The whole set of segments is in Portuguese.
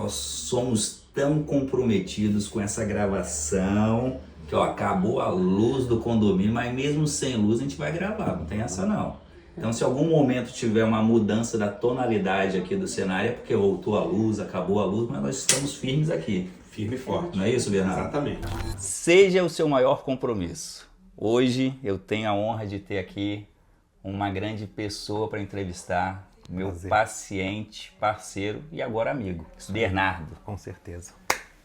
nós somos tão comprometidos com essa gravação que ó, acabou a luz do condomínio, mas mesmo sem luz a gente vai gravar, não tem essa não. Então se algum momento tiver uma mudança da tonalidade aqui do cenário é porque voltou a luz, acabou a luz, mas nós estamos firmes aqui. Firme e forte. Não é isso, Bernardo? Exatamente. Seja o seu maior compromisso. Hoje eu tenho a honra de ter aqui uma grande pessoa para entrevistar, meu paciente, parceiro e agora amigo, Bernardo. Com certeza.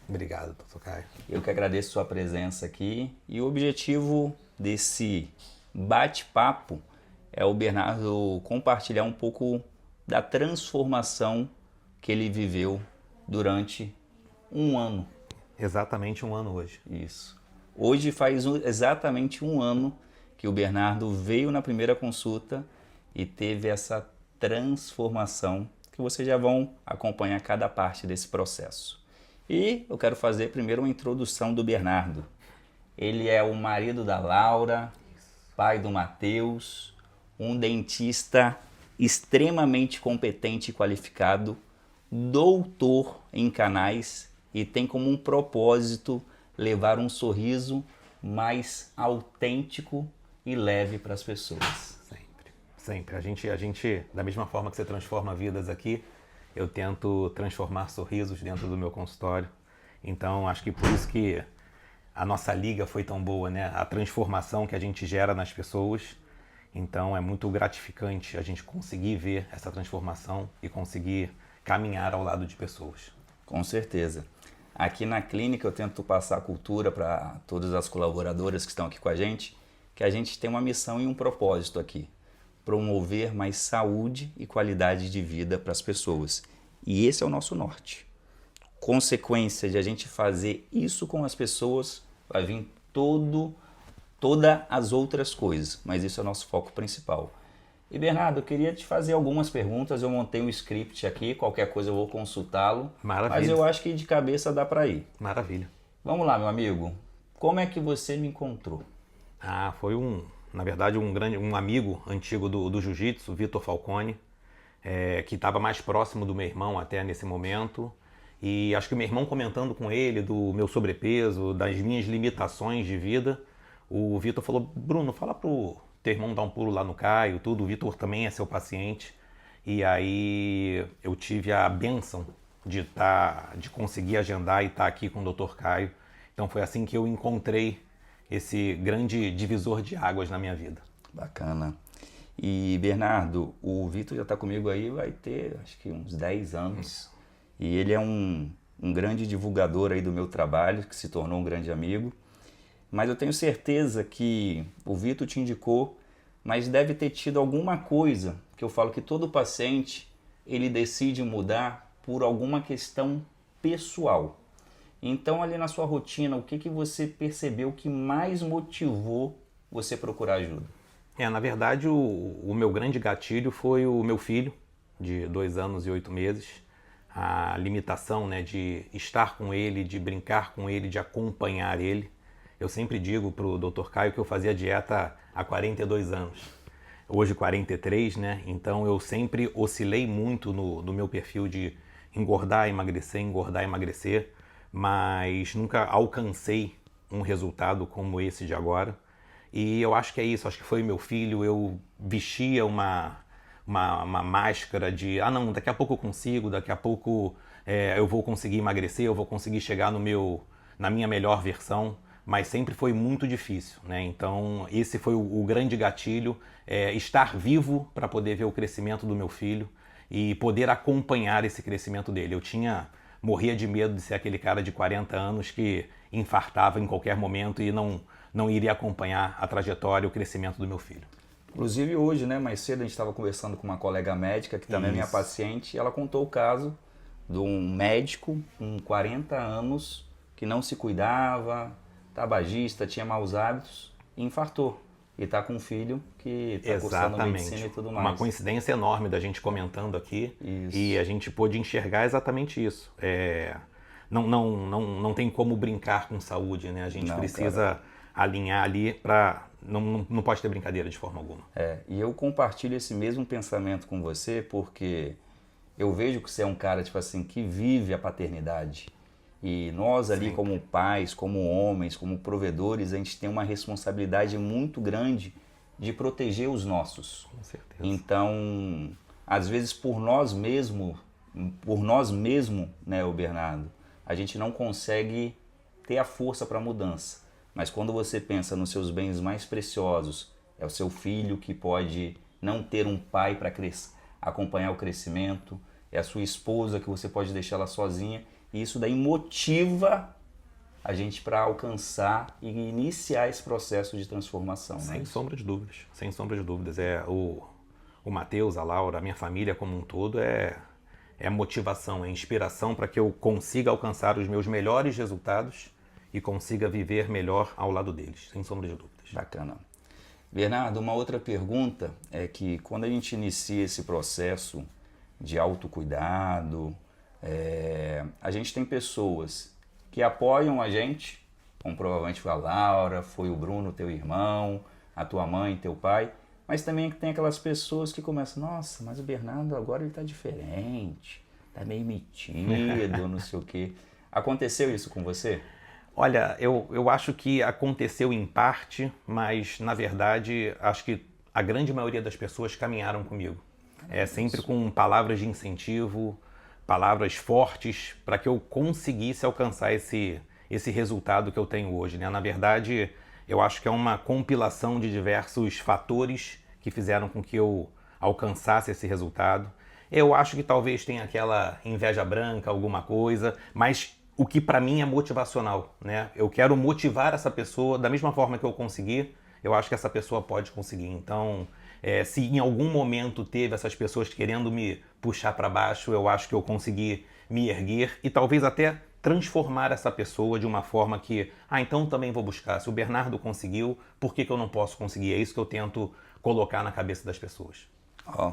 Obrigado, Dr. Caio. Eu que agradeço sua presença aqui e o objetivo desse bate-papo é o Bernardo compartilhar um pouco da transformação que ele viveu durante um ano. Exatamente um ano hoje. Isso. Hoje faz exatamente um ano que o Bernardo veio na primeira consulta e teve essa transformação que vocês já vão acompanhar cada parte desse processo. E eu quero fazer primeiro uma introdução do Bernardo. Ele é o marido da Laura, pai do Matheus, um dentista extremamente competente e qualificado, doutor em canais e tem como um propósito levar um sorriso mais autêntico e leve para as pessoas. Sempre. A gente, da mesma forma que você transforma vidas aqui, eu tento transformar sorrisos dentro do meu consultório. Então, acho que por isso que a nossa liga foi tão boa, né? A transformação que a gente gera nas pessoas. Então, é muito gratificante a gente conseguir ver essa transformação e conseguir caminhar ao lado de pessoas. Com certeza. Aqui na clínica eu tento passar a cultura para todas as colaboradoras que estão aqui com a gente tem uma missão e um propósito aqui. Promover mais saúde e qualidade de vida para as pessoas. E esse é o nosso norte. Consequência de a gente fazer isso com as pessoas, vai vir todas as outras coisas, mas isso é o nosso foco principal. E Bernardo, eu queria te fazer algumas perguntas, eu montei um script aqui, qualquer coisa eu vou consultá-lo. Maravilha. Mas eu acho que de cabeça dá para ir. Maravilha. Vamos lá, meu amigo. Como é que você me encontrou? Foi na verdade, um amigo antigo do jiu-jitsu, Vitor Falcone, que estava mais próximo do meu irmão até nesse momento. E acho que o meu irmão comentando com ele do meu sobrepeso, das minhas limitações de vida, o Vitor falou: Bruno, fala pro teu irmão dar um pulo lá no Caio, tudo. O Vitor também é seu paciente. E aí eu tive a bênção de conseguir agendar e estar aqui com o Dr. Caio. Então foi assim que eu encontrei esse grande divisor de águas na minha vida. Bacana. E Bernardo, o Vitor já está comigo aí, vai ter acho que uns 10 anos. E ele é um grande divulgador aí do meu trabalho, que se tornou um grande amigo. Mas eu tenho certeza que o Vitor te indicou, mas deve ter tido alguma coisa, que eu falo que todo paciente, ele decide mudar por alguma questão pessoal. Então, ali na sua rotina, o que você percebeu que mais motivou você procurar ajuda? Na verdade, o meu grande gatilho foi o meu filho, de 2 anos e 8 meses. A limitação, né, de estar com ele, de brincar com ele, de acompanhar ele. Eu sempre digo para o Dr. Caio que eu fazia dieta há 42 anos. Hoje 43, né? Então eu sempre oscilei muito no meu perfil de engordar, emagrecer, mas nunca alcancei um resultado como esse de agora. E eu acho que é isso, acho que foi meu filho, eu vestia uma máscara de, não, daqui a pouco eu consigo, daqui a pouco eu vou conseguir emagrecer, eu vou conseguir chegar na minha melhor versão, mas sempre foi muito difícil, né? Então esse foi o grande gatilho, estar vivo para poder ver o crescimento do meu filho e poder acompanhar esse crescimento dele. Morria de medo de ser aquele cara de 40 anos que infartava em qualquer momento e não iria acompanhar a trajetória e o crescimento do meu filho. Inclusive hoje, né, mais cedo a gente estava conversando com uma colega médica, que também é minha paciente, e ela contou o caso de um médico com 40 anos que não se cuidava, tabagista, tinha maus hábitos e infartou. E está com um filho que está cursando medicina e tudo mais. Uma coincidência enorme da gente comentando aqui. Isso. E a gente pôde enxergar exatamente isso. Não tem como brincar com saúde, né? A gente precisa alinhar ali para... Não pode ter brincadeira de forma alguma. E eu compartilho esse mesmo pensamento com você porque eu vejo que você é um cara, tipo assim, que vive a paternidade. E nós ali, Sim. como pais, como homens, como provedores, a gente tem uma responsabilidade muito grande de proteger os nossos. Com certeza. Então, às vezes por nós mesmo, né, o Bernardo, a gente não consegue ter a força para a mudança. Mas quando você pensa nos seus bens mais preciosos, é o seu filho que pode não ter um pai para acompanhar o crescimento, é a sua esposa que você pode deixar ela sozinha, e isso daí motiva a gente para alcançar e iniciar esse processo de transformação. Sem sombra de dúvidas, sem sombra de dúvidas. O Matheus, a Laura, a minha família como um todo é motivação, é inspiração para que eu consiga alcançar os meus melhores resultados e consiga viver melhor ao lado deles, sem sombra de dúvidas. Bacana. Bernardo, uma outra pergunta é que quando a gente inicia esse processo de autocuidado, a gente tem pessoas que apoiam a gente, como provavelmente foi a Laura, foi o Bruno, teu irmão, a tua mãe, teu pai, mas também tem aquelas pessoas que começam, nossa, mas o Bernardo agora ele tá diferente, tá meio metido, não sei o quê. Aconteceu isso com você? Olha, eu acho que aconteceu em parte, mas na verdade acho que a grande maioria das pessoas caminharam comigo. Sempre com palavras de incentivo, palavras fortes para que eu conseguisse alcançar esse resultado que eu tenho hoje, né? Na verdade, eu acho que é uma compilação de diversos fatores que fizeram com que eu alcançasse esse resultado. Eu acho que talvez tenha aquela inveja branca, alguma coisa, mas o que para mim é motivacional, né? Eu quero motivar essa pessoa da mesma forma que eu consegui, eu acho que essa pessoa pode conseguir. Então, se em algum momento teve essas pessoas querendo me puxar para baixo, eu acho que eu consegui me erguer e talvez até transformar essa pessoa de uma forma que, então também vou buscar. Se o Bernardo conseguiu, por que eu não posso conseguir? É isso que eu tento colocar na cabeça das pessoas. Ó,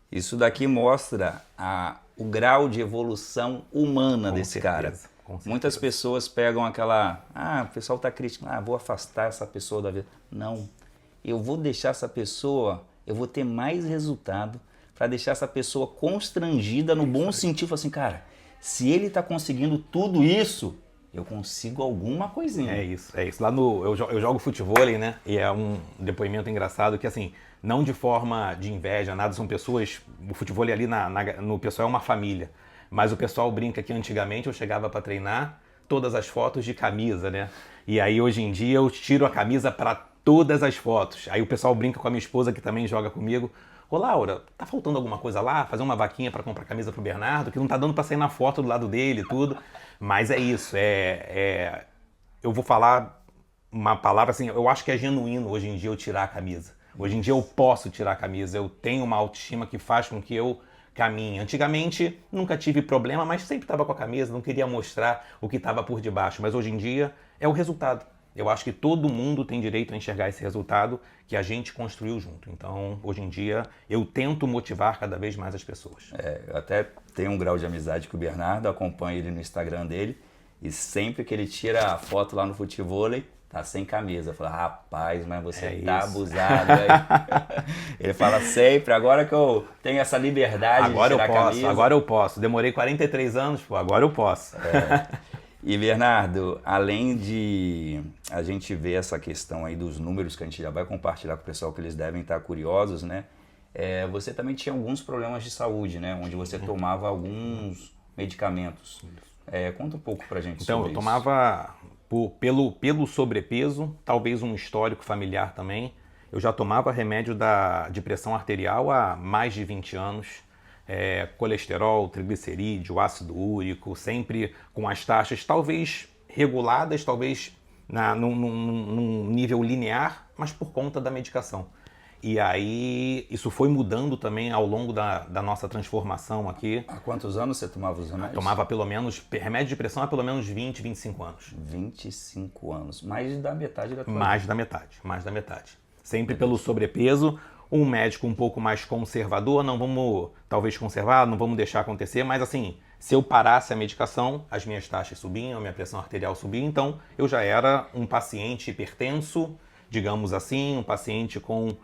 isso daqui mostra o grau de evolução humana desse cara. Com certeza. Muitas pessoas pegam aquela, o pessoal tá criticando, vou afastar essa pessoa da vida. Não, eu vou deixar essa pessoa, eu vou ter mais resultado para deixar essa pessoa constrangida no bom sentido, assim, cara, se ele tá conseguindo tudo isso, eu consigo alguma coisinha. É isso. Lá eu jogo futevôlei, né? E é um depoimento engraçado que, assim, não de forma de inveja, nada, são pessoas, o futevôlei ali no pessoal é uma família, mas o pessoal brinca que antigamente eu chegava para treinar todas as fotos de camisa, né? E aí hoje em dia eu tiro a camisa para todas as fotos. Aí o pessoal brinca com a minha esposa que também joga comigo. Ô Laura, tá faltando alguma coisa lá? Fazer uma vaquinha para comprar camisa pro Bernardo, que não tá dando para sair na foto do lado dele e tudo. Mas é isso, eu vou falar uma palavra assim, eu acho que é genuíno hoje em dia eu tirar a camisa. Hoje em dia eu posso tirar a camisa, eu tenho uma autoestima que faz com que eu caminhe. Antigamente nunca tive problema, mas sempre estava com a camisa, não queria mostrar o que estava por debaixo. Mas hoje em dia é o resultado. Eu acho que todo mundo tem direito a enxergar esse resultado que a gente construiu junto. Então, hoje em dia, eu tento motivar cada vez mais as pessoas. Eu até tenho um grau de amizade com o Bernardo, acompanho ele no Instagram dele, e sempre que ele tira a foto lá no futevôlei, tá sem camisa. Eu falo, rapaz, mas você tá abusado aí. Ele fala sempre, agora que eu tenho essa liberdade de tirar a camisa. Agora eu posso. Demorei 43 anos, agora eu posso. E Bernardo, além de a gente ver essa questão aí dos números que a gente já vai compartilhar com o pessoal que eles devem estar curiosos, né? Você também tinha alguns problemas de saúde, né? Onde você tomava alguns medicamentos. Conta um pouco pra gente sobre isso. Então, eu tomava pelo sobrepeso, talvez um histórico familiar também. Eu já tomava remédio de pressão arterial há mais de 20 anos. Colesterol, triglicerídeo, ácido úrico, sempre com as taxas talvez reguladas, talvez num nível linear, mas por conta da medicação. E aí isso foi mudando também ao longo da nossa transformação aqui. Há quantos anos você tomava os remédios? Tomava pelo menos, remédio de pressão há pelo menos 20, 25 anos. 25 anos, mais da metade da tua vida. Mais da metade. Sempre pelo sobrepeso. Um médico um pouco mais conservador, não vamos talvez conservar, não vamos deixar acontecer, mas assim, se eu parasse a medicação, as minhas taxas subiam, a minha pressão arterial subia, então eu já era um paciente hipertenso, digamos assim, um paciente com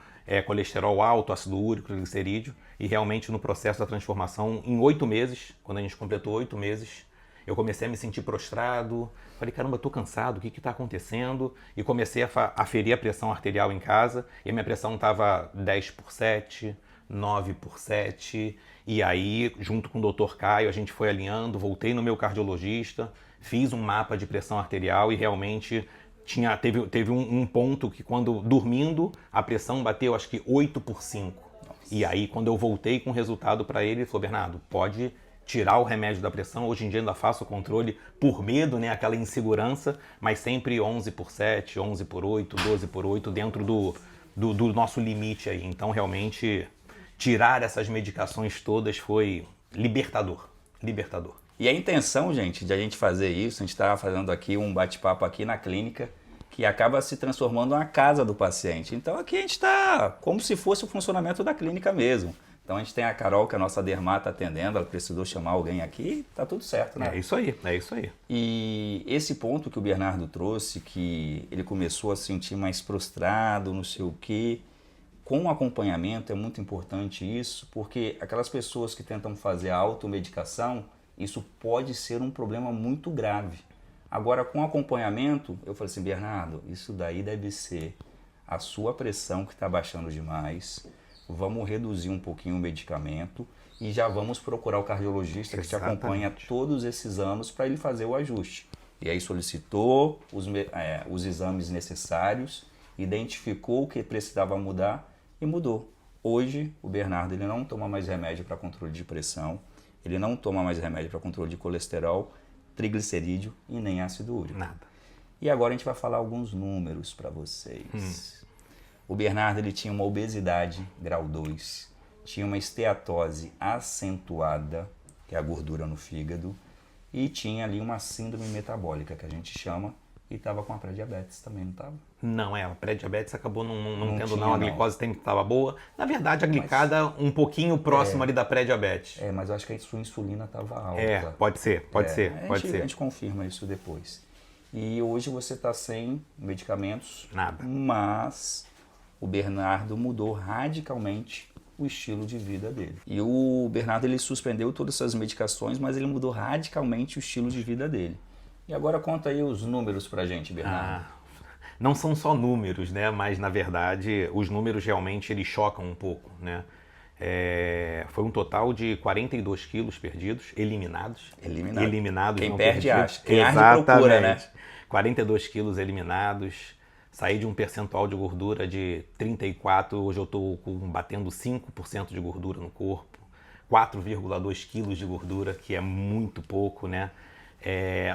colesterol alto, ácido úrico, triglicerídeo, e realmente no processo da transformação, em 8 meses, quando a gente completou 8 meses, eu comecei a me sentir prostrado, falei, caramba, eu tô cansado, o que está acontecendo? E comecei a aferir a pressão arterial em casa, e a minha pressão estava 10/7, 9/7, e aí, junto com o Dr. Caio, a gente foi alinhando, voltei no meu cardiologista, fiz um mapa de pressão arterial e realmente teve um ponto que quando dormindo, a pressão bateu acho que 8/5. E aí, quando eu voltei com o resultado para ele falou, Bernardo, pode tirar o remédio da pressão. Hoje em dia ainda faço o controle por medo, né, aquela insegurança, mas sempre 11/7, 11/8, 12/8, dentro do nosso limite aí. Então, realmente, tirar essas medicações todas foi libertador. Libertador. E a intenção, gente, de a gente fazer isso, a gente estava fazendo aqui um bate-papo aqui na clínica, que acaba se transformando na casa do paciente. Então aqui a gente está como se fosse o funcionamento da clínica mesmo. Então a gente tem a Carol, que é a nossa dermata atendendo, ela precisou chamar alguém aqui, tá tudo certo, né? É isso aí, é isso aí. E esse ponto que o Bernardo trouxe, que ele começou a se sentir mais prostrado, não sei o quê, com o acompanhamento é muito importante isso, porque aquelas pessoas que tentam fazer a automedicação, isso pode ser um problema muito grave. Agora, com acompanhamento, eu falei assim, Bernardo, isso daí deve ser a sua pressão que está baixando demais, vamos reduzir um pouquinho o medicamento e já vamos procurar o cardiologista que te acompanha todos esses anos para ele fazer o ajuste. E aí solicitou os exames necessários, identificou o que precisava mudar e mudou. Hoje, o Bernardo ele não toma mais remédio para controle de pressão, ele não toma mais remédio para controle de colesterol, triglicerídeo e nem ácido úrico. Nada. E agora a gente vai falar alguns números para vocês. O Bernardo ele tinha uma obesidade grau 2, tinha uma esteatose acentuada, que é a gordura no fígado, e tinha ali uma síndrome metabólica, que a gente chama, e estava com a pré-diabetes também, não estava? Não, a pré-diabetes acabou não tendo tinha, não, a glicose estava boa. Na verdade, a glicada um pouquinho próximo ali da pré-diabetes. Mas eu acho que a sua insulina estava alta. Pode ser. A gente confirma isso depois. E hoje você está sem medicamentos. Nada. Mas o Bernardo mudou radicalmente o estilo de vida dele. E o Bernardo ele suspendeu todas essas medicações, mas ele mudou radicalmente o estilo de vida dele. E agora conta aí os números pra gente, Bernardo. Não são só números, né? Mas na verdade os números realmente eles chocam um pouco, né? Foi um total de 42 quilos perdidos, eliminados. Eliminados. Quem não perde perdidos. acha. Quem arde procura, né? 42 quilos eliminados. Saí de um percentual de gordura de 34, hoje eu estou batendo 5% de gordura no corpo. 4,2 quilos de gordura, que é muito pouco, né?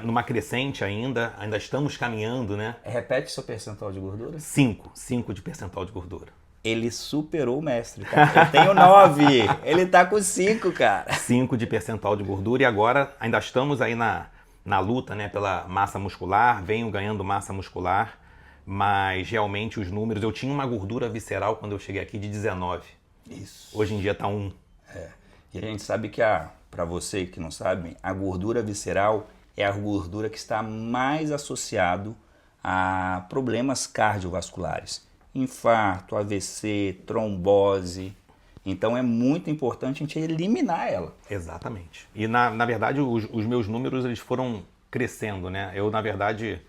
Numa crescente ainda estamos caminhando, né? Repete seu percentual de gordura? 5 de percentual de gordura. Ele superou o mestre, tá? Eu tenho 9, ele tá com 5, cara. 5 de percentual de gordura e agora ainda estamos aí na luta, né, pela massa muscular, venho ganhando massa muscular, mas realmente os números, eu tinha uma gordura visceral quando eu cheguei aqui de 19. Isso. Hoje em dia tá 1. E a gente sabe que para você que não sabe, a gordura visceral é a gordura que está mais associado a problemas cardiovasculares. Infarto, AVC, trombose. Então é muito importante a gente eliminar ela. Exatamente. E na verdade os meus números eles foram crescendo, né? Na verdade,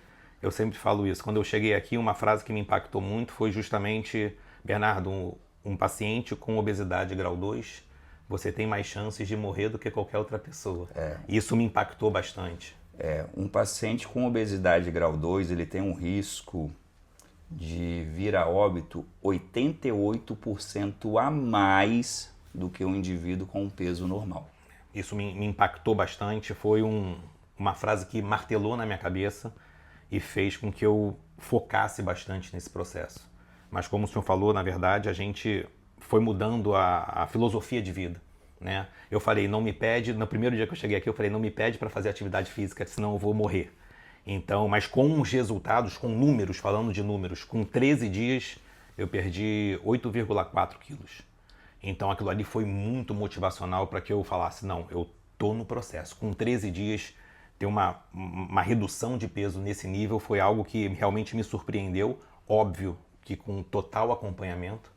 eu sempre falo isso. Quando eu cheguei aqui, uma frase que me impactou muito foi justamente, Bernardo, um paciente com obesidade grau 2, você tem mais chances de morrer do que qualquer outra pessoa. Isso me impactou bastante. Um paciente com obesidade grau 2, ele tem um risco de vir a óbito 88% a mais do que um indivíduo com um peso normal. Isso me impactou bastante, foi uma frase que martelou na minha cabeça e fez com que eu focasse bastante nesse processo. Mas como o senhor falou, na verdade, a gente foi mudando a filosofia de vida, né? Eu falei, não me pede, no primeiro dia que eu cheguei aqui, eu falei, não me pede para fazer atividade física, senão eu vou morrer. Então, mas com os resultados, com números, falando de números, com 13 dias eu perdi 8,4 quilos. Então aquilo ali foi muito motivacional para que eu falasse, não, eu tô no processo. Com 13 dias ter uma redução de peso nesse nível foi algo que realmente me surpreendeu, óbvio que com total acompanhamento.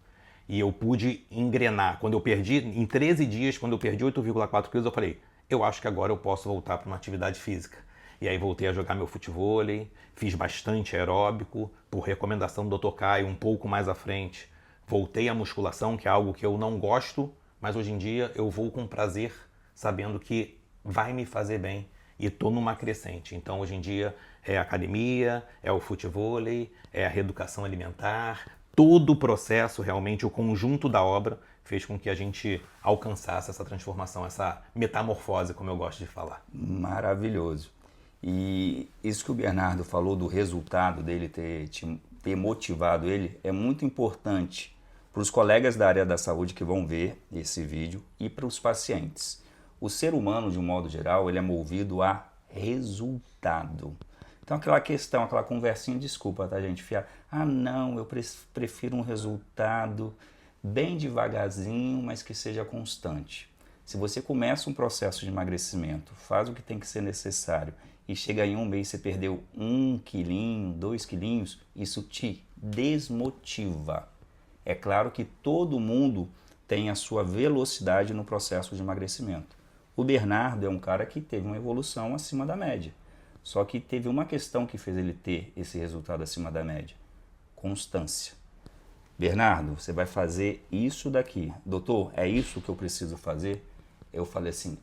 e eu pude engrenar. Quando eu perdi, em 13 dias, quando eu perdi 8,4 quilos, eu falei, eu acho que agora eu posso voltar para uma atividade física. E aí voltei a jogar meu futevôlei, fiz bastante aeróbico, por recomendação do Dr. Caio, um pouco mais à frente. Voltei à musculação, que é algo que eu não gosto, mas hoje em dia eu vou com prazer, sabendo que vai me fazer bem e estou numa crescente. Então hoje em dia é a academia, é o futevôlei, é a reeducação alimentar, todo o processo, realmente o conjunto da obra fez com que a gente alcançasse essa transformação, essa metamorfose, como eu gosto de falar. Maravilhoso. E isso que o Bernardo falou do resultado dele ter motivado ele é muito importante para os colegas da área da saúde que vão ver esse vídeo e para os pacientes. O ser humano, de um modo geral, ele é movido a resultado. Então aquela questão, aquela conversinha, desculpa, tá gente, não, eu prefiro um resultado bem devagarzinho, mas que seja constante. Se você começa um processo de emagrecimento, faz o que tem que ser necessário e chega em um mês você perdeu 1 quilinho, 2 quilinhos, isso te desmotiva. É claro que todo mundo tem a sua velocidade no processo de emagrecimento. O Bernardo é um cara que teve uma evolução acima da média. Só que teve uma questão que fez ele ter esse resultado acima da média. Constância. Bernardo, você vai fazer isso daqui. Doutor, é isso que eu preciso fazer? Eu falei assim,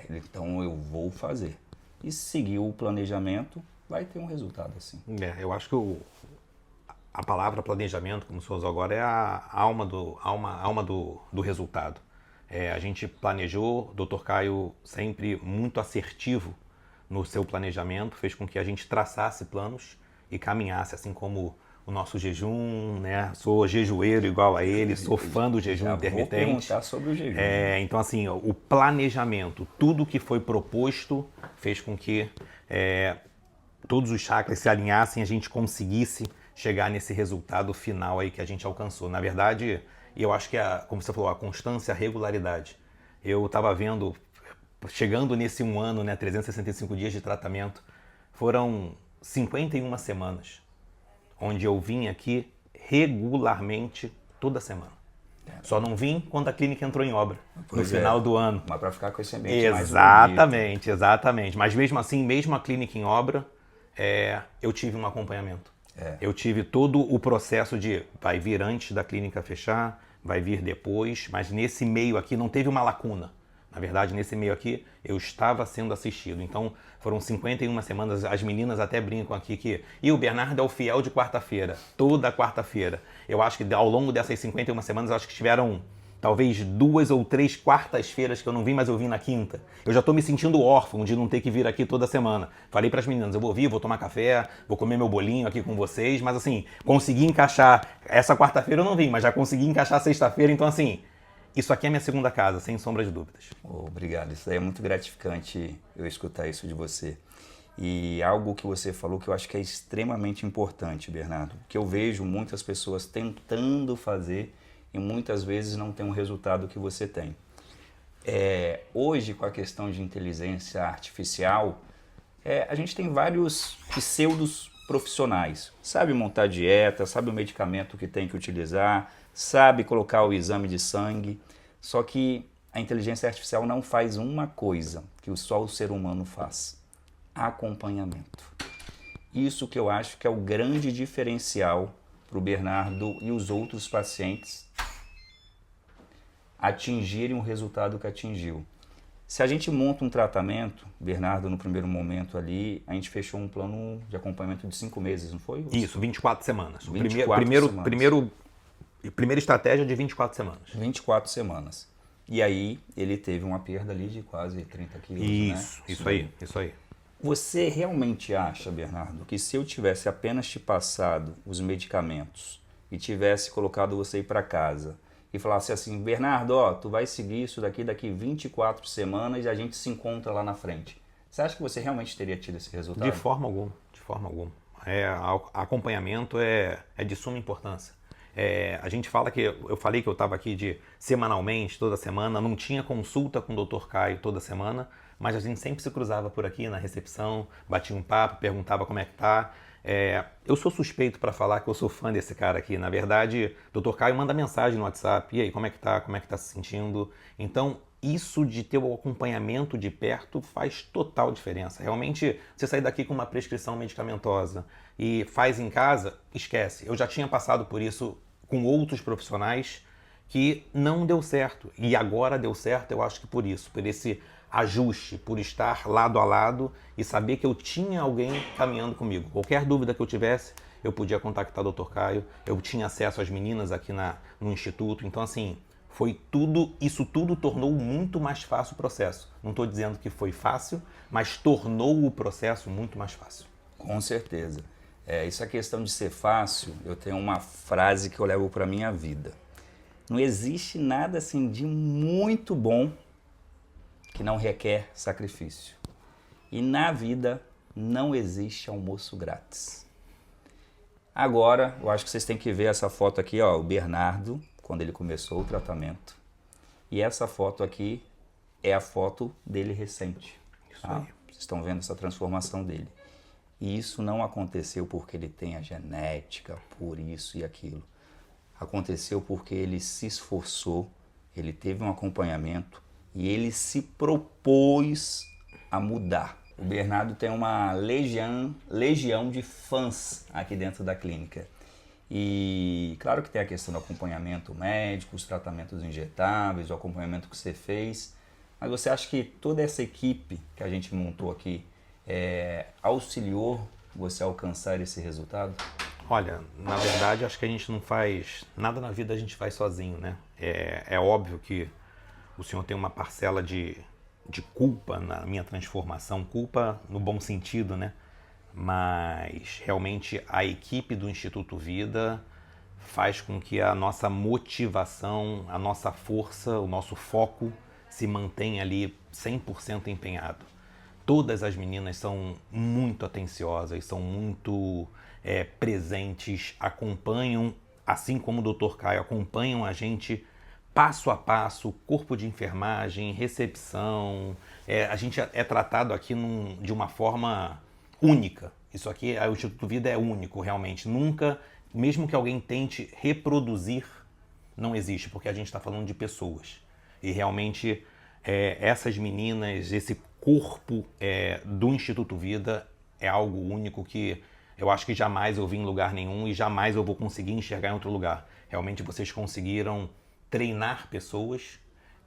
então eu vou fazer. E se seguir o planejamento, vai ter um resultado assim. Eu acho que a palavra planejamento, como você usou agora, é a alma do resultado. A gente planejou, o Dr. Caio sempre muito assertivo no seu planejamento, fez com que a gente traçasse planos e caminhasse, assim como o nosso jejum, né? Sou jejueiro igual a ele, sou fã do jejum intermitente. Vou perguntar sobre o jejum. Então, assim, o planejamento, tudo que foi proposto, fez com que todos os chakras se alinhassem e a gente conseguisse chegar nesse resultado final aí que a gente alcançou. Na verdade, eu acho que, como você falou, a constância, a regularidade. Eu estava vendo, chegando nesse 1 ano, né, 365 dias de tratamento, foram 51 semanas, onde eu vim aqui regularmente toda semana. Só não vim quando a clínica entrou em obra, no final do ano. Mas para ficar com esse ambiente mais bonito. Exatamente. Mas mesmo assim, mesmo a clínica em obra, eu tive um acompanhamento. Eu tive todo o processo de vai vir antes da clínica fechar, vai vir depois, mas nesse meio aqui não teve uma lacuna. Na verdade, nesse meio aqui, eu estava sendo assistido. Então, foram 51 semanas. As meninas até brincam aqui que... E o Bernardo é o fiel de quarta-feira. Toda quarta-feira. Eu acho que ao longo dessas 51 semanas, acho que tiveram talvez 2 ou 3 quartas-feiras que eu não vim, mas eu vim na quinta. Eu já estou me sentindo órfão de não ter que vir aqui toda semana. Falei para as meninas, eu vou vir, vou tomar café, vou comer meu bolinho aqui com vocês. Mas assim, consegui encaixar... Essa quarta-feira eu não vim, mas já consegui encaixar sexta-feira. Então assim... Isso aqui é minha segunda casa, sem sombra de dúvidas. Obrigado, isso daí é muito gratificante eu escutar isso de você. E algo que você falou que eu acho que é extremamente importante, Bernardo, que eu vejo muitas pessoas tentando fazer e muitas vezes não tem um resultado que você tem. Hoje, com a questão de inteligência artificial, a gente tem vários pseudos profissionais. Sabe montar dieta, sabe o medicamento que tem que utilizar, sabe colocar o exame de sangue, só que a inteligência artificial não faz uma coisa que só o ser humano faz: acompanhamento. Isso que eu acho que é o grande diferencial para o Bernardo e os outros pacientes atingirem o resultado que atingiu. Se a gente monta um tratamento, Bernardo, no primeiro momento ali, a gente fechou um plano de acompanhamento de 5 meses, não foi? Isso, 24 semanas. 24 semanas. Primeira estratégia de 24 semanas. 24 semanas. E aí ele teve uma perda ali de quase 30 quilos, Isso aí. Você realmente acha, Bernardo, que se eu tivesse apenas te passado os medicamentos e tivesse colocado você ir para casa e falasse assim, Bernardo, tu vai seguir isso daqui 24 semanas e a gente se encontra lá na frente. Você acha que você realmente teria tido esse resultado? De forma alguma. Acompanhamento é de suma importância. A gente fala que, eu falei que eu estava aqui semanalmente, toda semana, não tinha consulta com o Dr. Caio toda semana, mas a gente sempre se cruzava por aqui na recepção, batia um papo, perguntava como é que tá. Eu sou suspeito para falar que eu sou fã desse cara aqui. Na verdade, o Dr. Caio manda mensagem no WhatsApp, e aí, como é que tá? Como é que tá se sentindo? Então, isso de ter o acompanhamento de perto faz total diferença. Realmente, você sair daqui com uma prescrição medicamentosa e faz em casa, esquece. Eu já tinha passado por isso com outros profissionais que não deu certo. E agora deu certo, eu acho que por isso, por esse ajuste, por estar lado a lado e saber que eu tinha alguém caminhando comigo. Qualquer dúvida que eu tivesse, eu podia contactar o Dr. Caio, eu tinha acesso às meninas aqui no Instituto. Então, assim, foi tudo, isso tudo tornou muito mais fácil o processo. Não estou dizendo que foi fácil, mas tornou o processo muito mais fácil. Com certeza. Isso é questão de ser fácil. Eu tenho uma frase que eu levo para minha vida. Não existe nada assim de muito bom que não requer sacrifício. E na vida não existe almoço grátis. Agora, eu acho que vocês têm que ver essa foto aqui, ó, o Bernardo, quando ele começou o tratamento. E essa foto aqui é a foto dele recente. Isso aí. Vocês estão vendo essa transformação dele. E isso não aconteceu porque ele tem a genética, por isso e aquilo. Aconteceu porque ele se esforçou, ele teve um acompanhamento e ele se propôs a mudar. O Bernardo tem uma legião de fãs aqui dentro da clínica. E claro que tem a questão do acompanhamento médico, os tratamentos injetáveis, o acompanhamento que você fez. Mas você acha que toda essa equipe que a gente montou aqui auxiliou você a alcançar esse resultado? Olha, na verdade, acho que a gente não faz nada na vida, a gente faz sozinho, né? É óbvio que o senhor tem uma parcela de culpa na minha transformação, culpa no bom sentido, né? Mas realmente a equipe do Instituto Vida faz com que a nossa motivação, a nossa força, o nosso foco se mantenha ali 100% empenhado. Todas as meninas são muito atenciosas, são muito presentes, acompanham, assim como o Dr. Caio, acompanham a gente passo a passo, corpo de enfermagem, recepção. A gente é tratado aqui de uma forma única. Isso aqui, o Instituto Vida é único, realmente. Nunca, mesmo que alguém tente reproduzir, não existe, porque a gente está falando de pessoas. E realmente, essas meninas, esse corpo do Instituto Vida é algo único que eu acho que jamais eu vi em lugar nenhum e jamais eu vou conseguir enxergar em outro lugar. Realmente vocês conseguiram treinar pessoas,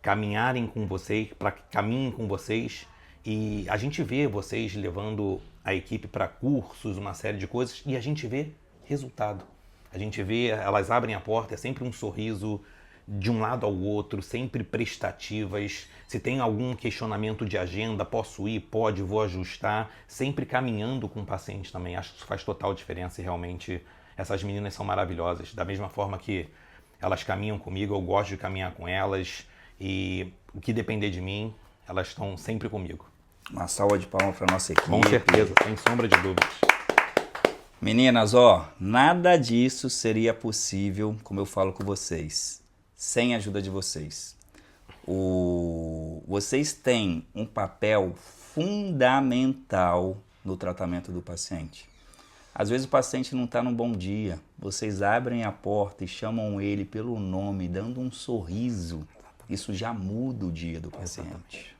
caminharem com vocês, para que caminhem com vocês, e a gente vê vocês levando a equipe para cursos, uma série de coisas, e a gente vê resultado. A gente vê, elas abrem a porta, é sempre um sorriso de um lado ao outro, sempre prestativas. Se tem algum questionamento de agenda, posso ir, pode, vou ajustar, sempre caminhando com o paciente também. Acho que isso faz total diferença e realmente essas meninas são maravilhosas. Da mesma forma que elas caminham comigo, eu gosto de caminhar com elas e o que depender de mim, elas estão sempre comigo. Uma salva de palmas para nossa equipe. Com certeza, sem sombra de dúvidas. Meninas, nada disso seria possível, como eu falo com vocês, sem a ajuda de vocês. Vocês têm um papel fundamental no tratamento do paciente. Às vezes o paciente não está num bom dia, vocês abrem a porta e chamam ele pelo nome, dando um sorriso. Isso já muda o dia do paciente.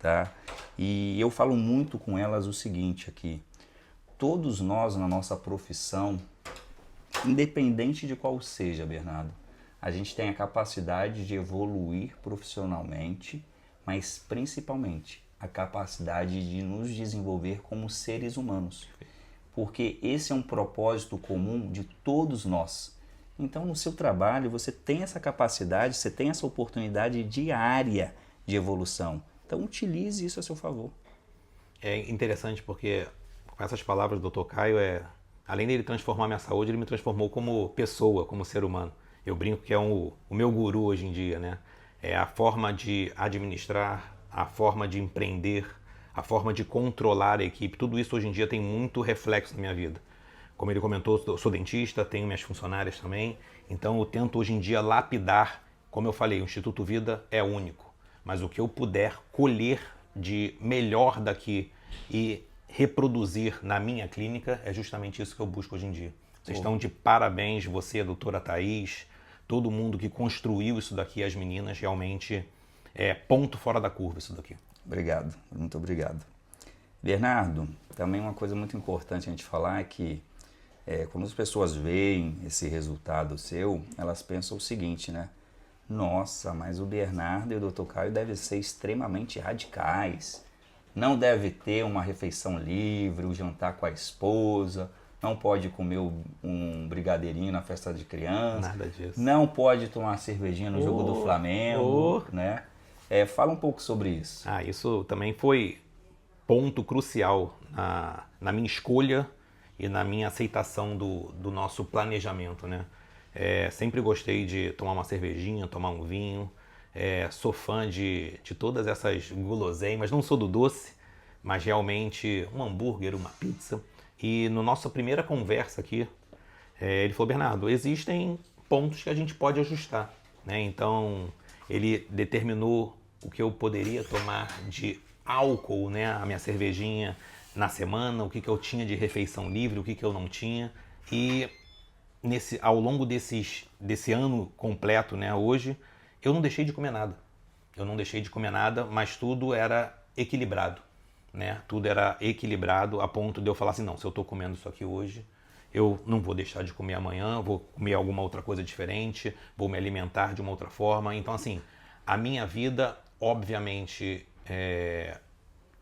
Tá? E eu falo muito com elas o seguinte aqui. Todos nós na nossa profissão, independente de qual seja, Bernardo, a gente tem a capacidade de evoluir profissionalmente, mas principalmente a capacidade de nos desenvolver como seres humanos. Porque esse é um propósito comum de todos nós. Então, no seu trabalho, você tem essa capacidade, você tem essa oportunidade diária de evolução. Então, utilize isso a seu favor. É interessante porque, com essas palavras do Dr. Caio, além dele transformar minha saúde, ele me transformou como pessoa, como ser humano. Eu brinco que é o meu guru hoje em dia, né? É a forma de administrar, a forma de empreender, a forma de controlar a equipe. Tudo isso hoje em dia tem muito reflexo na minha vida. Como ele comentou, eu sou dentista, tenho minhas funcionárias também. Então eu tento hoje em dia lapidar, como eu falei, o Instituto Vida é único. Mas o que eu puder colher de melhor daqui e reproduzir na minha clínica, é justamente isso que eu busco hoje em dia. Vocês estão de parabéns, você, a doutora Thaís, todo mundo que construiu isso daqui, as meninas, realmente é ponto fora da curva isso daqui. Obrigado, muito obrigado. Bernardo, também uma coisa muito importante a gente falar é que quando as pessoas veem esse resultado seu, elas pensam o seguinte, né? Nossa, mas o Bernardo e o Dr. Caio devem ser extremamente radicais. Não deve ter uma refeição livre, um jantar com a esposa, não pode comer um brigadeirinho na festa de criança. Nada disso. Não pode tomar cervejinha no jogo do Flamengo, né? Fala um pouco sobre isso. Isso também foi ponto crucial na minha escolha e na minha aceitação do nosso planejamento, né? Sempre gostei de tomar uma cervejinha, tomar um vinho. Sou fã de todas essas guloseimas, não sou do doce, mas realmente um hambúrguer, uma pizza. E na nossa primeira conversa aqui, ele falou, Bernardo, existem pontos que a gente pode ajustar, né? Então, ele determinou o que eu poderia tomar de álcool, né? A minha cervejinha na semana, o que eu tinha de refeição livre, o que eu não tinha. E ao longo desse ano completo, né, hoje, eu não deixei de comer nada. Eu não deixei de comer nada, mas tudo era equilibrado, né? Tudo era equilibrado a ponto de eu falar assim, não, se eu estou comendo isso aqui hoje, eu não vou deixar de comer amanhã, vou comer alguma outra coisa diferente, vou me alimentar de uma outra forma. Então, assim, a minha vida, obviamente,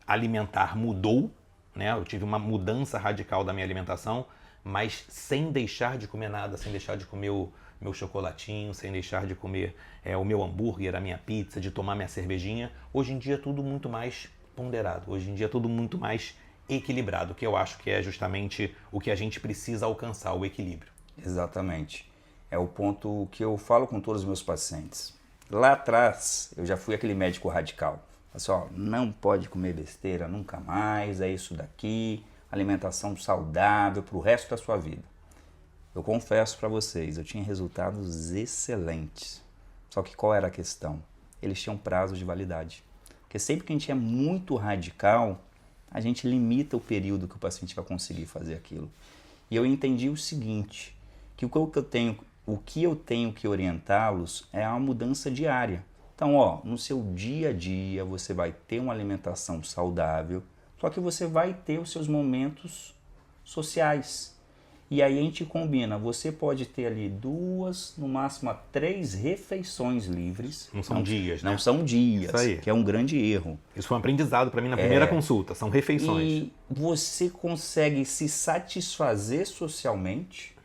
alimentar mudou, né? Eu tive uma mudança radical da minha alimentação, mas sem deixar de comer nada, sem deixar de comer o meu chocolatinho, sem deixar de comer o meu hambúrguer, a minha pizza, de tomar minha cervejinha. Hoje em dia é tudo muito mais ponderado, hoje em dia é tudo muito mais equilibrado, que eu acho que é justamente o que a gente precisa alcançar, o equilíbrio. Exatamente. É o ponto que eu falo com todos os meus pacientes. Lá atrás, eu já fui aquele médico radical. Pessoal, não pode comer besteira nunca mais, é isso daqui, alimentação saudável para o resto da sua vida. Eu confesso para vocês, eu tinha resultados excelentes. Só que qual era a questão? Eles tinham prazo de validade. Porque sempre que a gente é muito radical, a gente limita o período que o paciente vai conseguir fazer aquilo. E eu entendi o seguinte, que o que eu tenho que orientá-los é a mudança diária. Então, no seu dia a dia você vai ter uma alimentação saudável, só que você vai ter os seus momentos sociais. E aí a gente combina, você pode ter ali 2, no máximo 3 refeições livres. Não são dias, né? Não são dias, isso aí. Que é um grande erro. Isso foi um aprendizado para mim na primeira consulta, são refeições. E você consegue se satisfazer socialmente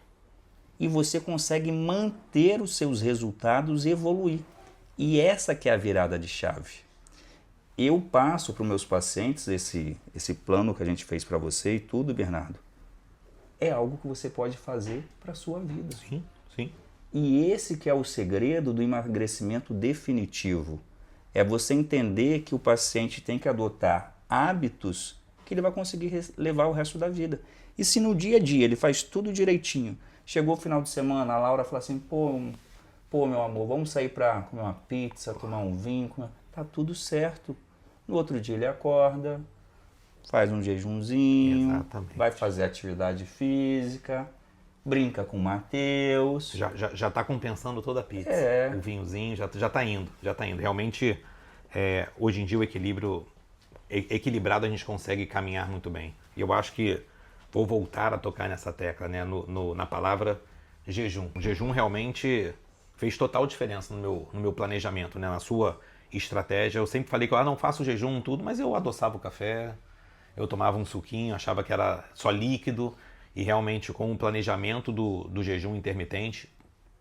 e você consegue manter os seus resultados e evoluir. E essa que é a virada de chave. Eu passo para os meus pacientes esse plano que a gente fez para você e tudo, Bernardo. É algo que você pode fazer para a sua vida. Sim, sim. E esse que é o segredo do emagrecimento definitivo. É você entender que o paciente tem que adotar hábitos que ele vai conseguir levar o resto da vida. E se no dia a dia ele faz tudo direitinho, chegou o final de semana, a Laura fala assim, pô meu amor, vamos sair para comer uma pizza, tomar um vinho, tá tudo certo. No outro dia ele acorda, faz um jejumzinho, exatamente, vai fazer atividade física, brinca com o Matheus. Já está compensando toda a pizza. O vinhozinho já está indo. Realmente, hoje em dia o equilibrado a gente consegue caminhar muito bem. E eu acho que vou voltar a tocar nessa tecla, né, na palavra jejum. O jejum realmente fez total diferença no meu planejamento, né, na sua estratégia. Eu sempre falei que eu não faço jejum tudo, mas eu adoçava o café, eu tomava um suquinho, achava que era só líquido, e realmente com o planejamento do jejum intermitente,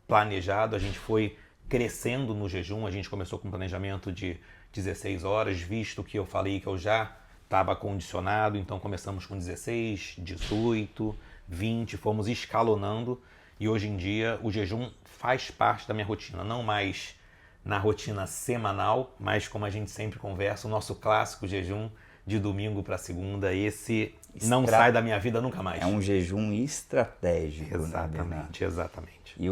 planejado, a gente foi crescendo no jejum. A gente começou com um planejamento de 16 horas, visto que eu falei que eu já estava condicionado, então começamos com 16, 18, 20, fomos escalonando, e hoje em dia o jejum faz parte da minha rotina, não mais na rotina semanal, mas como a gente sempre conversa, o nosso clássico jejum de domingo para segunda, esse não sai da minha vida nunca mais. É um jejum estratégico. Exatamente, né, exatamente. E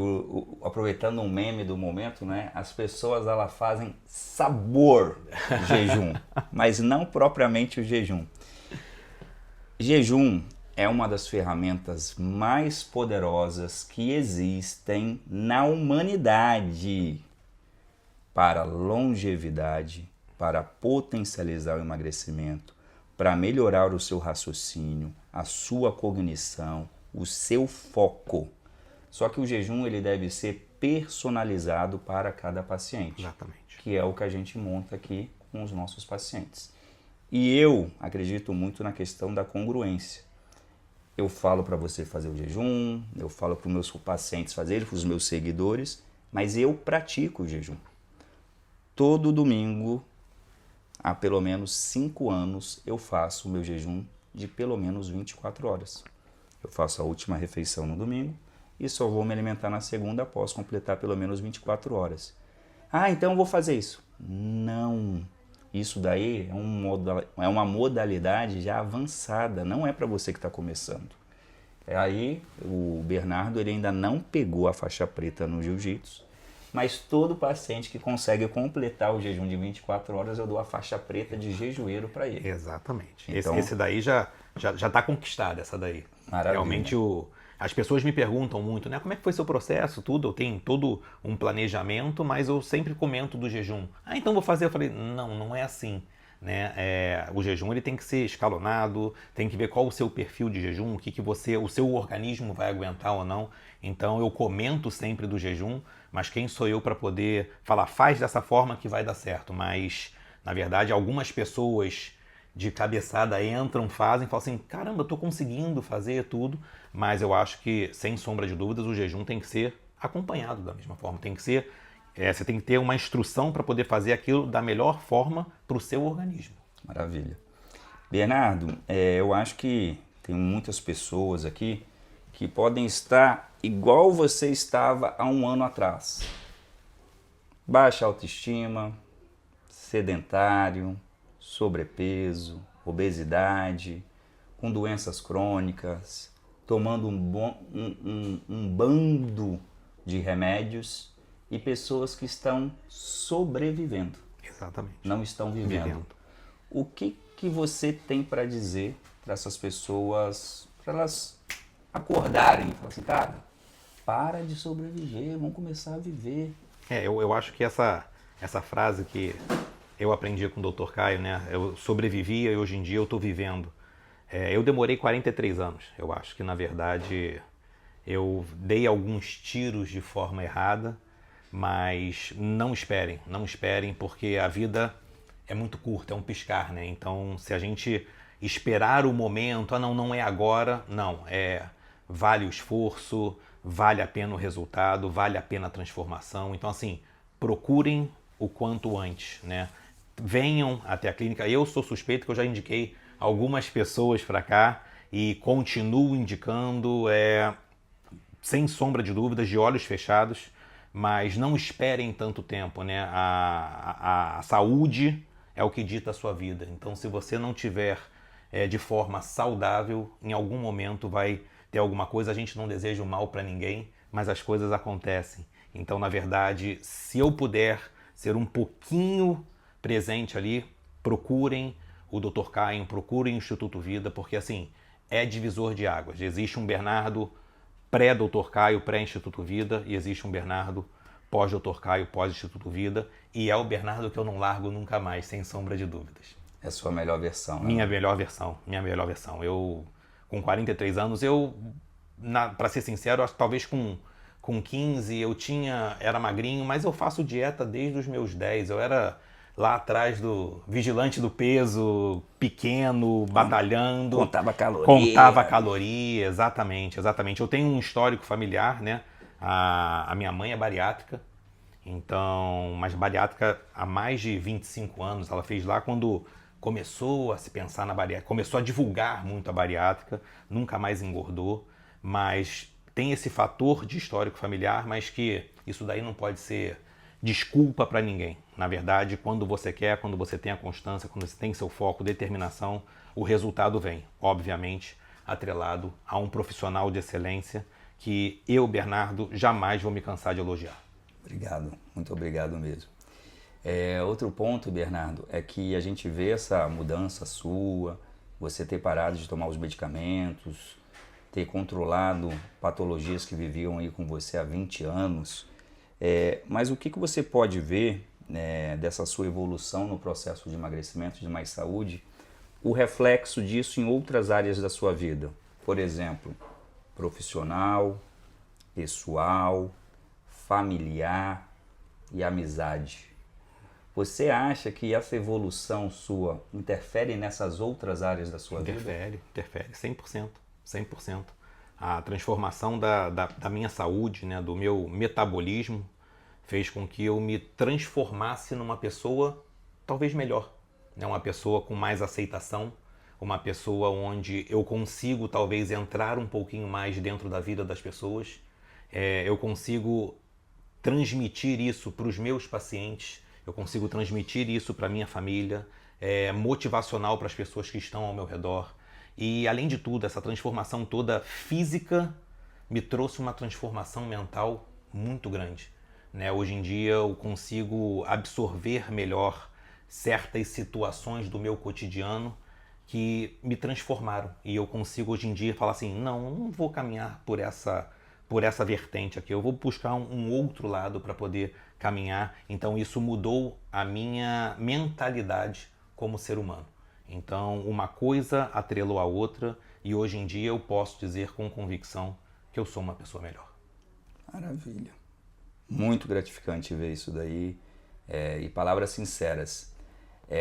aproveitando um meme do momento, né, as pessoas elas fazem sabor jejum, mas não propriamente o jejum. Jejum é uma das ferramentas mais poderosas que existem na humanidade para longevidade, para potencializar o emagrecimento, para melhorar o seu raciocínio, a sua cognição, o seu foco. Só que o jejum ele deve ser personalizado para cada paciente. Exatamente. Que é o que a gente monta aqui com os nossos pacientes. E eu acredito muito na questão da congruência. Eu falo para você fazer o jejum, eu falo para os meus pacientes fazerem, para os meus seguidores, mas eu pratico o jejum. Todo domingo, há pelo menos 5 anos, eu faço o meu jejum de pelo menos 24 horas. Eu faço a última refeição no domingo e só vou me alimentar na segunda após completar pelo menos 24 horas. Ah, então eu vou fazer isso. Não. Isso daí é uma modalidade já avançada, não é para você que está começando. Aí o Bernardo ele ainda não pegou a faixa preta no jiu-jitsu, mas todo paciente que consegue completar o jejum de 24 horas, eu dou a faixa preta de jejueiro para ele. Exatamente. Então, esse daí já está conquistado, essa daí. Maravilha. Realmente as pessoas me perguntam muito, né? Como é que foi seu processo, tudo? Eu tenho todo um planejamento, mas eu sempre comento do jejum. Ah, então vou fazer. Eu falei, não é assim. Né? O jejum ele tem que ser escalonado, tem que ver qual o seu perfil de jejum, o seu organismo vai aguentar ou não. Então eu comento sempre do jejum, mas quem sou eu para poder falar, faz dessa forma que vai dar certo. Mas, na verdade, algumas pessoas de cabeçada entram, fazem, falam assim, caramba, eu tô conseguindo fazer tudo, mas eu acho que, sem sombra de dúvidas, o jejum tem que ser acompanhado da mesma forma, tem que ser, você tem que ter uma instrução para poder fazer aquilo da melhor forma para o seu organismo. Maravilha. Bernardo, eu acho que tem muitas pessoas aqui que podem estar igual você estava há um ano atrás. Baixa autoestima, sedentário, sobrepeso, obesidade, com doenças crônicas, tomando um bando de remédios e pessoas que estão sobrevivendo. Exatamente. Não estão vivendo. O que você tem para dizer para essas pessoas, para elas acordarem e falar assim, cara, para de sobreviver, vamos começar a viver. Eu acho que essa frase que eu aprendi com o Dr. Caio, né? Eu sobrevivia e hoje em dia eu estou vivendo. Eu demorei 43 anos. Eu acho que, na verdade, eu dei alguns tiros de forma errada, mas não esperem, porque a vida é muito curta, é um piscar, né? Então, se a gente esperar o momento, não é agora, não. Vale o esforço, vale a pena o resultado, vale a pena a transformação. Então, assim, procurem o quanto antes, né? Venham até a clínica. Eu sou suspeito que eu já indiquei algumas pessoas para cá e continuo indicando, sem sombra de dúvidas, de olhos fechados, mas não esperem tanto tempo, né? A saúde é o que dita a sua vida. Então, se você não tiver de forma saudável, em algum momento vai ter alguma coisa. A gente não deseja o mal para ninguém, mas as coisas acontecem. Então, na verdade, se eu puder ser um pouquinho presente ali, procurem o Dr. Caio, procurem o Instituto Vida, porque assim, é divisor de águas. Existe um Bernardo pré-Dr. Caio, pré-Instituto Vida, e existe um Bernardo pós-Dr. Caio, pós-Instituto Vida, e é o Bernardo que eu não largo nunca mais, sem sombra de dúvidas. É a sua melhor versão, né? Minha melhor versão. Eu, com 43 anos, para ser sincero, acho que talvez com 15 era magrinho, mas eu faço dieta desde os meus 10. Eu era lá atrás do vigilante do peso, pequeno, batalhando. Contava caloria, exatamente. Eu tenho um histórico familiar, né? A minha mãe é bariátrica, mas bariátrica há mais de 25 anos. Ela fez lá quando começou a se pensar na bariátrica, começou a divulgar muito a bariátrica, nunca mais engordou, mas tem esse fator de histórico familiar, mas que isso daí não pode ser desculpa para ninguém. Na verdade, quando você quer, quando você tem a constância, quando você tem seu foco, determinação, o resultado vem, obviamente, atrelado a um profissional de excelência que eu, Bernardo, jamais vou me cansar de elogiar. Obrigado, muito obrigado mesmo. Outro ponto, Bernardo, é que a gente vê essa mudança sua, você ter parado de tomar os medicamentos, ter controlado patologias que viviam aí com você há 20 anos. Mas o que você pode ver, né, dessa sua evolução no processo de emagrecimento, de mais saúde, o reflexo disso em outras áreas da sua vida? Por exemplo, profissional, pessoal, familiar e amizade. Você acha que essa evolução sua interfere nessas outras áreas da sua vida? Interfere, 100%, 100%. A transformação da minha saúde, né, do meu metabolismo, fez com que eu me transformasse numa pessoa talvez melhor, né, uma pessoa com mais aceitação, uma pessoa onde eu consigo talvez entrar um pouquinho mais dentro da vida das pessoas, eu consigo transmitir isso para os meus pacientes, eu consigo transmitir isso para a minha família, motivacional para as pessoas que estão ao meu redor. E, além de tudo, essa transformação toda física me trouxe uma transformação mental muito grande, né? Hoje em dia eu consigo absorver melhor certas situações do meu cotidiano que me transformaram. E eu consigo hoje em dia falar assim, não vou caminhar por essa vertente aqui, eu vou buscar um outro lado para poder caminhar. Então isso mudou a minha mentalidade como ser humano. Então uma coisa atrelou a outra e hoje em dia eu posso dizer com convicção que eu sou uma pessoa melhor. Maravilha. Muito gratificante ver isso daí. E palavras sinceras.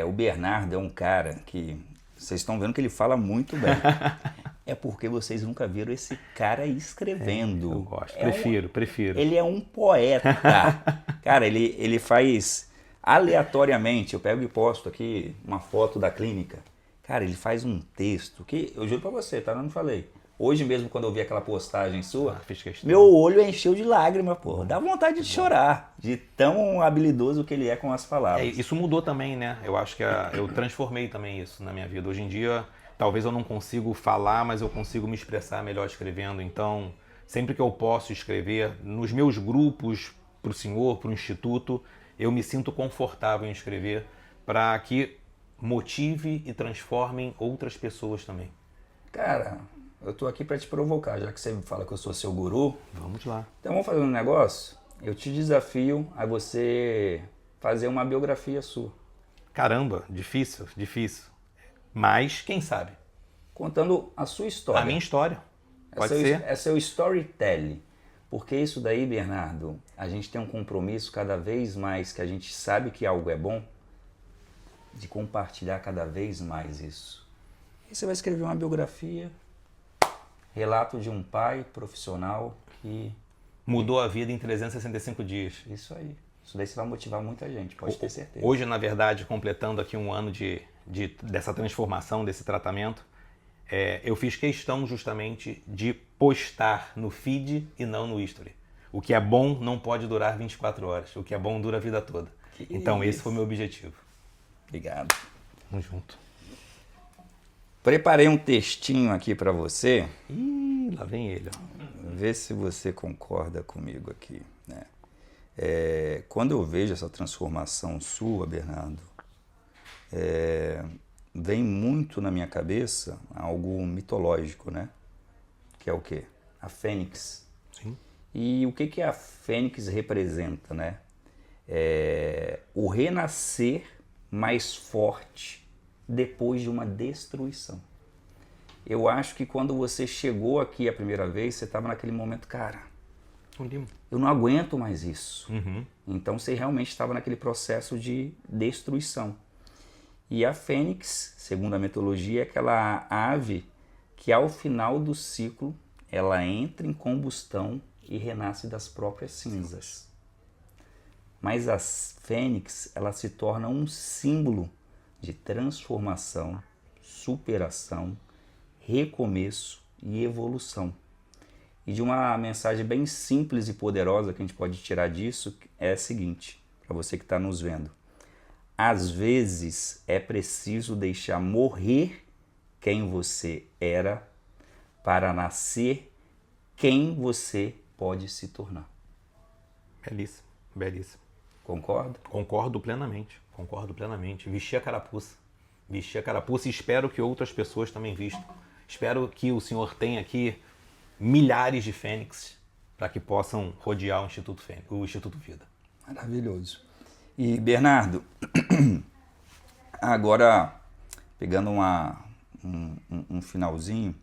O Bernardo é um cara que vocês estão vendo que ele fala muito bem. É porque vocês nunca viram esse cara escrevendo. Eu gosto, prefiro. Ele é um poeta. Cara, ele faz aleatoriamente. Eu pego e posto aqui uma foto da clínica. Cara, ele faz um texto que, eu juro pra você, tá? Eu não falei. Hoje mesmo, quando eu vi aquela postagem sua, meu olho encheu de lágrima, pô. Dá vontade de chorar, de tão habilidoso que ele é com as palavras. Isso mudou também, né? Eu acho que eu transformei também isso na minha vida. Hoje em dia, talvez eu não consigo falar, mas eu consigo me expressar melhor escrevendo. Então, sempre que eu posso escrever, nos meus grupos, para o senhor, para o instituto, eu me sinto confortável em escrever para que motive e transformem outras pessoas também. Cara, eu tô aqui para te provocar, já que você fala que eu sou seu guru. Vamos lá. Então vamos fazer um negócio? Eu te desafio a você fazer uma biografia sua. Caramba, difícil. Mas, quem sabe? Contando a sua história. A minha história. Pode ser. É seu storytelling. Porque isso daí, Bernardo, a gente tem um compromisso cada vez mais que a gente sabe que algo é bom, de compartilhar cada vez mais isso. E você vai escrever uma biografia, relato de um pai profissional que mudou a vida em 365 dias. Isso aí. Isso daí você vai motivar muita gente, pode ter certeza. Hoje, na verdade, completando aqui um ano dessa transformação, desse tratamento, eu fiz questão justamente de postar no feed e não no history. O que é bom não pode durar 24 horas. O que é bom dura a vida toda. Então esse foi o meu objetivo. Obrigado. Vamos junto. Preparei um textinho aqui para você. Ih, lá vem ele. Ó. Vê se você concorda comigo aqui, né? Quando eu vejo essa transformação sua, Bernardo, vem muito na minha cabeça algo mitológico, né? Que é o quê? A fênix. Sim. E o que a fênix representa, né? O renascer mais forte depois de uma destruição. Eu acho que quando você chegou aqui a primeira vez, você estava naquele momento, cara, eu não aguento mais isso. Uhum. Então você realmente estava naquele processo de destruição. E a fênix, segundo a mitologia, é aquela ave que ao final do ciclo ela entra em combustão e renasce das próprias cinzas. Mas a fênix, ela se torna um símbolo de transformação, superação, recomeço e evolução. E de uma mensagem bem simples e poderosa que a gente pode tirar disso é a seguinte: para você que está nos vendo. Às vezes é preciso deixar morrer quem você era para nascer quem você pode se tornar. Belíssimo, belíssimo. Concorda? Concordo plenamente, concordo plenamente. Vestir a carapuça. Vestir a carapuça e espero que outras pessoas também vistam. Espero que o senhor tenha aqui milhares de fênix para que possam rodear o Instituto Fênix, o Instituto Vida. Maravilhoso. E Bernardo, agora pegando um finalzinho,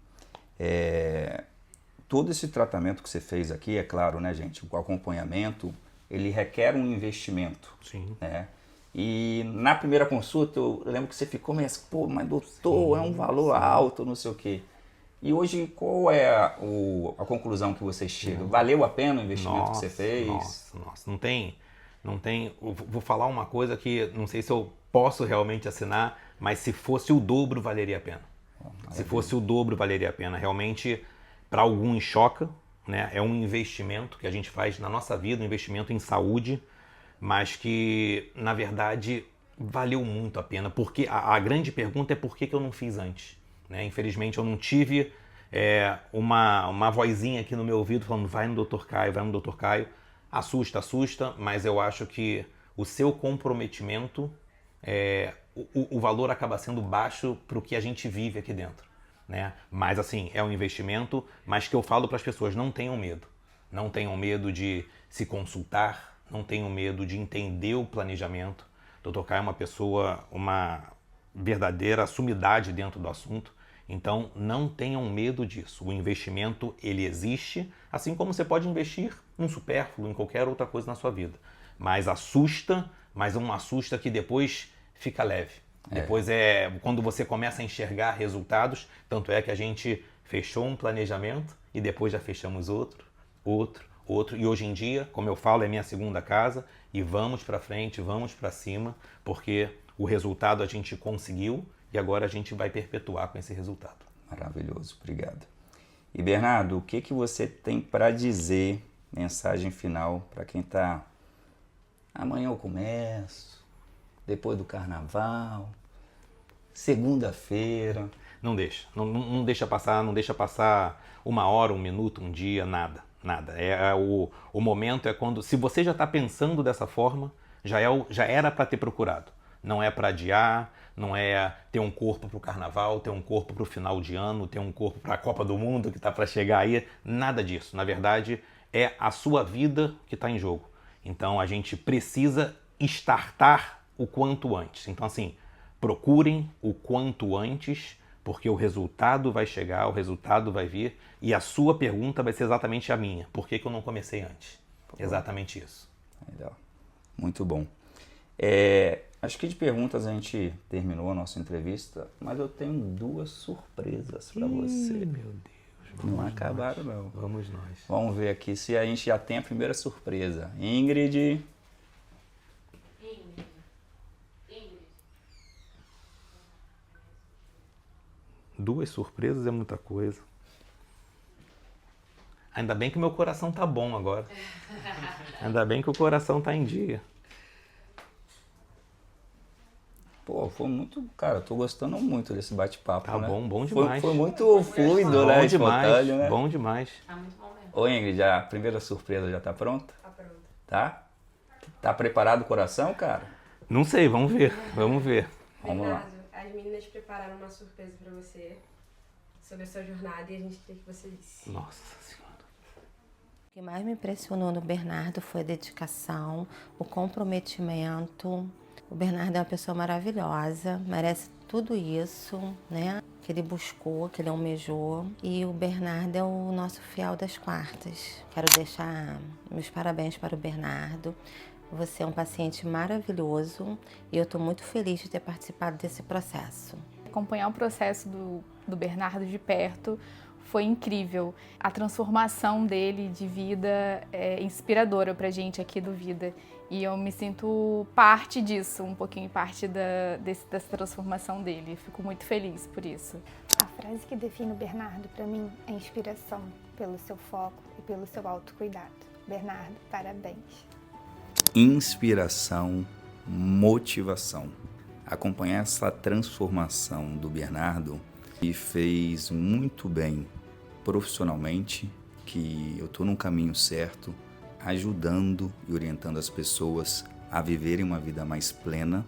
todo esse tratamento que você fez aqui, é claro, né, gente, o acompanhamento, ele requer um investimento. Sim. Né? E na primeira consulta, eu lembro que você ficou meio assim, pô, mas doutor, é um valor alto, não sei o quê. E hoje, qual é a conclusão que você chega? Valeu a pena o investimento que você fez? Nossa. Não tem. Vou falar uma coisa que não sei se eu posso realmente assinar, mas se fosse o dobro, valeria a pena. Se fosse o dobro, valeria a pena. Realmente, para alguns choca, né? É um investimento que a gente faz na nossa vida, um investimento em saúde, mas que, na verdade, valeu muito a pena. Porque a grande pergunta é por que eu não fiz antes. Né? Infelizmente, eu não tive uma vozinha aqui no meu ouvido falando vai no Dr. Caio, vai no Dr. Caio. Assusta, mas eu acho que o seu comprometimento, o valor acaba sendo baixo para o que a gente vive aqui dentro. Né? Mas assim, é um investimento, mas que eu falo para as pessoas, não tenham medo. Não tenham medo de se consultar, não tenham medo de entender o planejamento. Dr. Caio é uma pessoa, uma verdadeira sumidade dentro do assunto. Então, não tenham medo disso. O investimento, ele existe, assim como você pode investir num supérfluo, em qualquer outra coisa na sua vida. Mas assusta, mas um assusta que depois fica leve. Depois quando você começa a enxergar resultados, tanto é que a gente fechou um planejamento e depois já fechamos outro. E hoje em dia, como eu falo, é minha segunda casa e vamos para frente, vamos para cima, porque o resultado a gente conseguiu e agora a gente vai perpetuar com esse resultado. Maravilhoso, obrigado. E Bernardo, o que você tem para dizer, mensagem final, para quem está amanhã eu começo, depois do carnaval, segunda-feira? Não deixa, não deixa passar uma hora, um minuto, um dia, nada. O momento é quando, se você já está pensando dessa forma, já era para ter procurado. Não é para adiar, não é ter um corpo para o carnaval, ter um corpo para o final de ano, ter um corpo para a Copa do Mundo que está para chegar aí, nada disso. Na verdade, é a sua vida que está em jogo. Então, a gente precisa startar o quanto antes. Então, assim, procurem o quanto antes, porque o resultado vai chegar, o resultado vai vir, e a sua pergunta vai ser exatamente a minha. Por que eu não comecei antes? Exatamente isso. Legal. Muito bom. Acho que de perguntas a gente terminou a nossa entrevista, mas eu tenho 2 surpresas para você. Meu Deus. Não acabaram, não. Vamos nós. Vamos ver aqui se a gente já tem a primeira surpresa. Ingrid. 2 surpresas é muita coisa. Ainda bem que o meu coração tá bom agora. Ainda bem que o coração tá em dia. Pô, foi muito... Cara, eu tô gostando muito desse bate-papo, Tá né? bom demais. Foi muito fluido, né? Bom demais, Espontâneo, né? bom demais. Tá muito bom mesmo. Ô Ingrid, a primeira surpresa já tá pronta? Tá pronto. Tá? Tá preparado o coração, cara? Não sei, vamos ver. Vamos Vamos lá. Bernardo, as meninas prepararam uma surpresa pra você sobre a sua jornada e a gente queria que você disse. Nossa Senhora. O que mais me impressionou no Bernardo foi a dedicação, o comprometimento. O Bernardo é uma pessoa maravilhosa, merece tudo isso, né? Que ele buscou, que ele almejou. E o Bernardo é o nosso fiel das quartas. Quero deixar meus parabéns para o Bernardo. Você é um paciente maravilhoso e eu estou muito feliz de ter participado desse processo. Acompanhar o processo do Bernardo de perto foi incrível. A transformação dele de vida é inspiradora pra gente aqui do Vida. E eu me sinto parte disso, um pouquinho parte dessa transformação dele. Fico muito feliz por isso. A frase que define o Bernardo para mim é inspiração, pelo seu foco e pelo seu autocuidado. Bernardo, parabéns. inspiração, motivação. Acompanhar essa transformação do Bernardo me fez muito bem profissionalmente, que eu estou no caminho certo, ajudando e orientando as pessoas a viverem uma vida mais plena,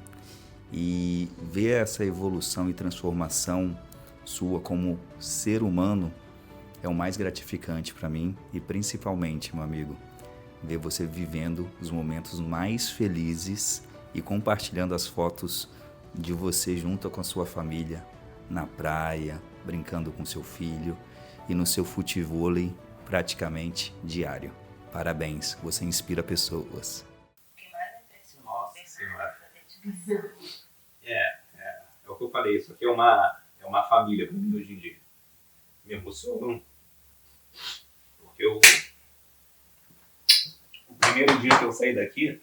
e ver essa evolução e transformação sua como ser humano é o mais gratificante para mim, e principalmente, meu amigo, ver você vivendo os momentos mais felizes e compartilhando as fotos de você junto com a sua família, na praia, brincando com seu filho e no seu futevôlei praticamente diário. Parabéns, você inspira pessoas. Nossa Senhora. É o que eu falei, isso aqui é uma família para mim hoje em dia. Me emociono, porque o primeiro dia que eu saí daqui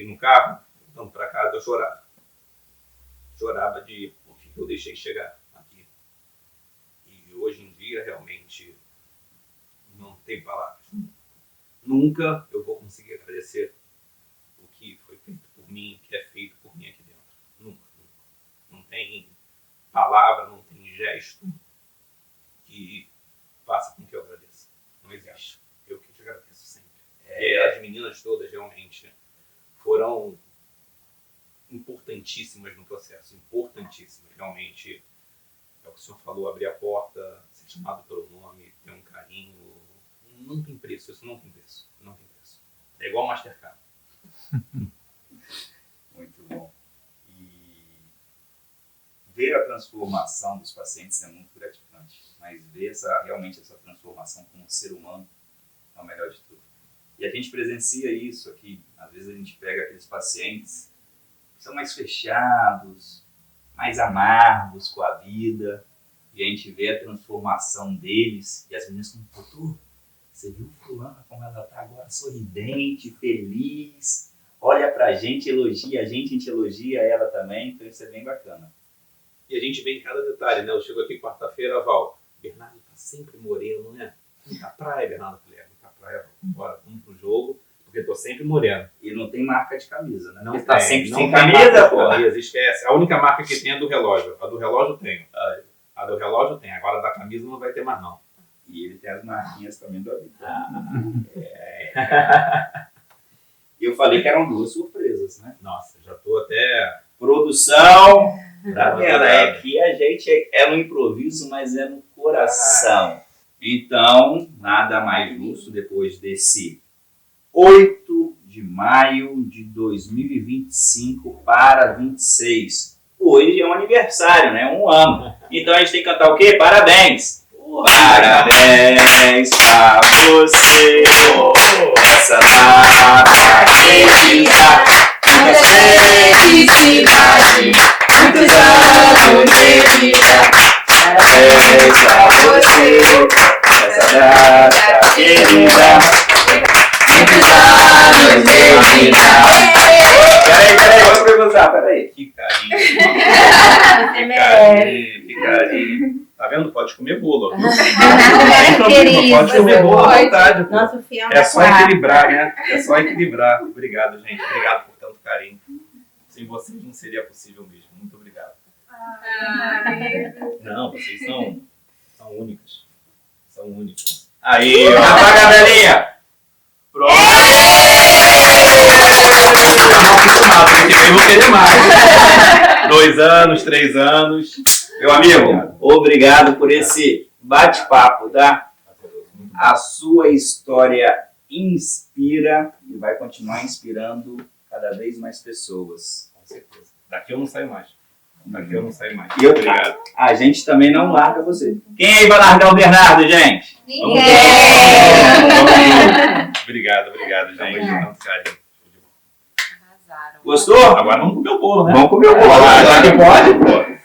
no carro, voltando para casa, eu chorava. Chorava de por que eu deixei chegar aqui. E hoje em dia, realmente, não tem palavras. Nunca eu vou conseguir agradecer o que foi feito por mim, o que é feito por mim aqui dentro. Nunca. Não tem palavra, não tem gesto que faça com que eu agradeça. Não existe. Eu que te agradeço sempre. As meninas todas realmente foram importantíssimas no processo. Importantíssimas. Realmente, é o que o senhor falou, abrir a porta, ser chamado pelo nome, ter um carinho. Não tem preço, isso não tem preço. Não tem preço. É igual Mastercard. Muito bom. E ver a transformação dos pacientes é muito gratificante, mas ver realmente essa transformação como ser humano é o melhor de tudo. E a gente presencia isso aqui. Às vezes a gente pega aqueles pacientes que são mais fechados, mais amargos com a vida, e a gente vê a transformação deles, e as meninas como, doutor, você viu fulana como ela está agora, sorridente, feliz, olha pra gente, elogia a gente elogia ela também, então isso é bem bacana. E a gente vê em cada detalhe, né? Eu chego aqui quarta-feira, Val, Bernardo tá sempre moreno, né? Muita praia, Bernardo, falei, muita praia, bora, vamos pro jogo, porque tô sempre moreno. E não tem marca de camisa, né? Não Porque tem, tá sempre não sem tem camisa, marca de pô. camisa, esquece. A única marca que tem é a do relógio. A do relógio eu tenho. A do relógio tem, agora da camisa não vai ter mais não. E ele tem as marquinhas também do Habitante. E eu falei que eram duas surpresas, né? Nossa, já tô até... Produção, tá vendo? Aqui a gente é no improviso, mas é no coração. Então, nada mais justo depois desse 8 de maio de 2025 para 26. Hoje é um aniversário, né? Um ano. Então a gente tem que cantar o quê? Parabéns! Parabéns pra você, essa data querida, muitas felicidades, muitos anos de vida. Parabéns pra você, essa data querida, muitos anos de vida. Peraí, vamos perguntar, peraí. Que carinho. Que carinho. Tá vendo? Pode comer bolo. Não tem problema, pode comer bolo à vontade. Pô. Nosso fiel É só equilibrar, né? É só equilibrar. Obrigado, gente. Obrigado por tanto carinho. Sem vocês não seria possível mesmo. Muito obrigado. Não, vocês são únicas. São únicas. Aí, ó. Apaga a velhinha! Pronto. Eu vou querer mais. 2 anos, 3 anos. Meu amigo, obrigado por esse bate-papo, tá? A sua história inspira e vai continuar inspirando cada vez mais pessoas. Com certeza. Daqui eu não saio mais. E eu, Obrigado. a gente também não larga você. Quem aí vai largar o Bernardo, gente? Ninguém! Obrigado, gente. Tanto carinho. Gostou? Agora vamos comer o bolo, né? Vamos comer o bolo. Já que pode, pô.